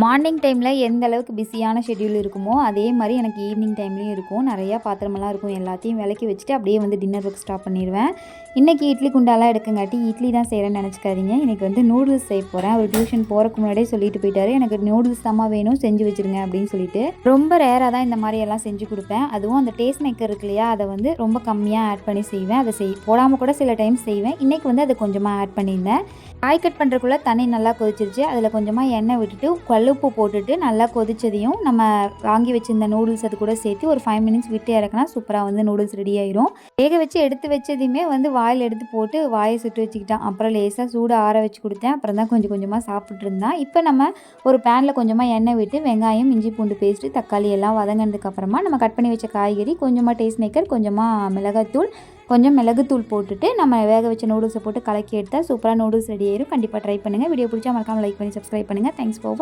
Morning டைமில் எந்த அளவுக்கு பிஸியான ஷெட்யூல் இருக்குமோ அதே மாதிரி எனக்கு ஈவினிங் டைம்லேயும் இருக்கும். நிறையா பாத்திரமெல்லாம் இருக்கும். எல்லாத்தையும் விளக்கி வச்சுட்டு அப்படியே வந்து டின்னர் ஒர்க் ஸ்டார்ட் பண்ணிடுவேன். இன்றைக்கி இட்லி குண்டாலாம் எடுக்கங்காட்டி இட்லி தான் செய்கிறேன்னு நினச்சிக்காதீங்க. இன்றைக்கி வந்து நூடுல்ஸ் செய்ய போகிறேன். அவர் டியூஷன் போகிறக்கு முன்னாடியே சொல்லிட்டு போயிட்டாரு, எனக்கு நூடுல்ஸ் தாம்மா வேணும், செஞ்சு வச்சுருங்க அப்படின்னு சொல்லிட்டு. ரொம்ப ரேராக தான் இந்த மாதிரி எல்லாம் செஞ்சு கொடுப்பேன். அதுவும் அந்த டேஸ்ட் மேக்கர் இருக்கு இல்லையா, அதை வந்து ரொம்ப கம்மியாக ஆட் பண்ணி செய்வேன். அதை போடாமல் கூட சில டைம் செய்வேன். இன்றைக்கி வந்து அதை கொஞ்சமாக ஆட் பண்ணியிருந்தேன். காய் கட் பண்ணுறக்குள்ளே தண்ணி நல்லா கொதிச்சிருச்சு. அதில் கொஞ்சமாக எண்ணெய் விட்டுட்டு கல்லுப்பு போட்டுட்டு நல்லா கொதிச்சதையும் நம்ம வாங்கி வச்சிருந்த நூடுல்ஸ் அது கூட சேர்த்து ஒரு 5 மினிட்ஸ் விட்டு இறக்குனா சூப்பராக வந்து நூடுல்ஸ் ரெடி ஆயிரும். வேக வச்சு எடுத்து வச்சதையுமே வந்து வாயில் எடுத்து போட்டு வாயை சுட்டு வச்சுக்கிட்டான். அப்புறம் லேசாக சூடு ஆற வச்சு கொடுத்தேன். அப்புறம் தான் கொஞ்சம் கொஞ்சமாக சாப்பிட்டு இருந்தான். இப்போ நம்ம ஒரு பேனில் கொஞ்சமாக எண்ணெய் விட்டு வெங்காயம், இஞ்சி பூண்டு பேஸ்ட்டு, தக்காளி எல்லாம் வதங்கினதுக்கு அப்புறமா நம்ம கட் பண்ணி வச்ச காய்கறி, கொஞ்சமாக டேஸ்ட் மேக்கர், கொஞ்சமாக மிளகாய்த்தூள், கொஞ்சம் மிளகுத்தூள் போட்டுட்டு நம்ம வேக வச்ச நூடுல்ஸை போட்டு கலக்கி எடுத்தால் சூப்பராக நூடுல்ஸ் ரெடி ஆயிரும். கண்டிப்பாக ட்ரை பண்ணுங்கள். வீடியோ பிடிச்சா மறக்காமல் லைக் பண்ணி சப்ஸ்கிரைப் பண்ணுங்கள். Thanks for